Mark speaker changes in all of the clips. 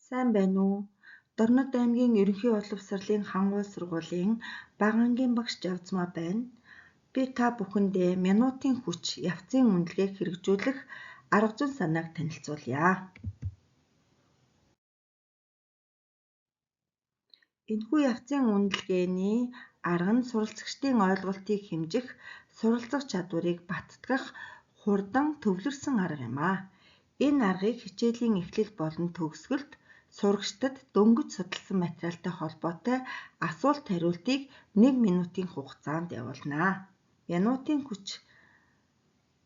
Speaker 1: Сайн байна уу? Дорнод аймгийн ерөнхий боловсролын хангуй сургуулийн бага ангийн багш Жавцмаа байна. Би та бүхэндээ минутын хүч явцын үнэлгээг хэрэгжүүлэх арга зүйн санааг танилцуулъя. Энэхүү явцын үнэлгээний арга нь суралцагчдын ойлголтыг хэмжих, суралцах чадварыг баттгах хурдан төвлөрсөн арга юм а. Энэ аргыг хичээлийн эхлэл болон төгсгөлд сурагчдад дөнгөж судалсан материалтай холбоотой асуулт хариултыг 1 минутын хугацаанд явуулна. Минутын хүч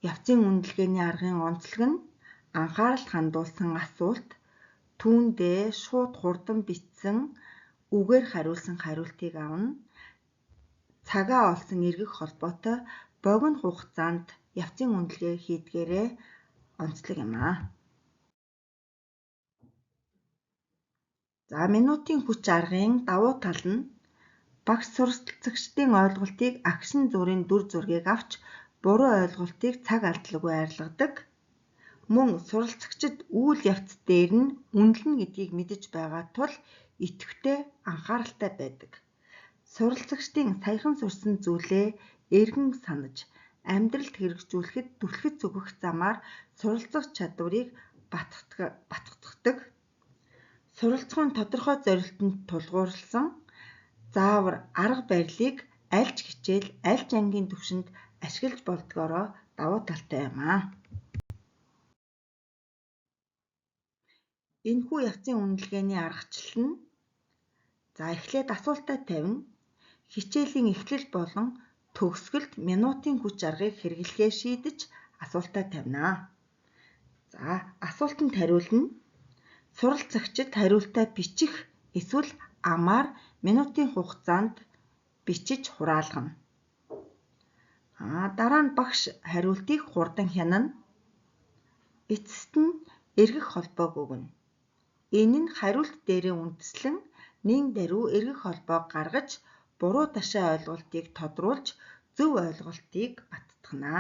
Speaker 1: явцын үнэлгээний аргын онцлог нь анхаарал хандуулсан асуулт, түүндээ шууд хурдан бичсэн үгээр хариулсан хариултыг авна. Цагаа олсон эргэх холбоотой богино хугацаанд явцын үнэлгээ хийдгээрээ онцлог юм а. За минутын хүч аргын давуу тал нь багш суралцагчдын ойлголтыг агшин зүрийн дүр зургийг авч буруу ойлголтыг цаг алдалгүй арилгадаг. Мөн суралцагчид үйл явц дээр нь үнэлнэ гэдгийг мэдэж байгаа тул идэвхтэй анхааралтай байдаг. Суралцагчдын саяхан сурсан зүйлээ эргэн санаж амьдралд хэрэгжүүлэхэд түлхэц өгөх замаар суралцах чадварыг баттгадаг. Суралцахуйн тодорхой зорилтонд тулгуурласан заавар арга барилыг аль ч хичээл, аль ч ангийн түвшинд ашиглаж болдгоороо давуу талтай юм а. Энэхүү явцын үнэлгээний аргачлал нь эхлээд асуултаа тавина. Хичээлийн эхлэл болон төгсгөлд минутын хүч аргыг хэрэглэхээр шийдэж асуултаа тавина. Асуултанд хариулна. Суралцагчид хариултаа бичих эсвэл амаар минутын хугацаанд бичиж хураалгана. Дараа нь багш хариултыг хурдан хянана. Эцэст нь эргэх холбоог өгнө. Энэ нь хариулт дээрээ үндэслэн нэг даруй эргэх холбоог гаргаж буруу ташаа ойлголтыг тодруулж зөв ойлголтыг баттгана.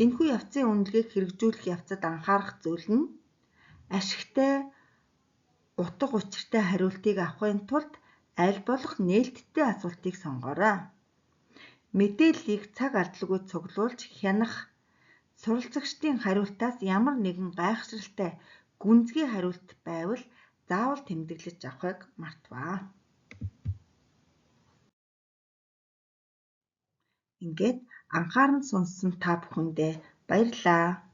Speaker 1: Энэхүү явцын үнэлгээг хэрэгжүүлэх явцад анхаарах зүйл нь ашигтай, утга учиртай хариултыг авахын тулд аль болох нээлттэй асуултыг сонгоорой. Мэдээллийг цаг алдалгүй цуглуулж хянах, суралцагчдын хариултаас ямар нэгэн гайхшралтай гүнзгий хариулт байвал заавал тэмдэглэж авахыг мартваа. Ингээд анхааран сонссон та бүхэндээ баярлалаа.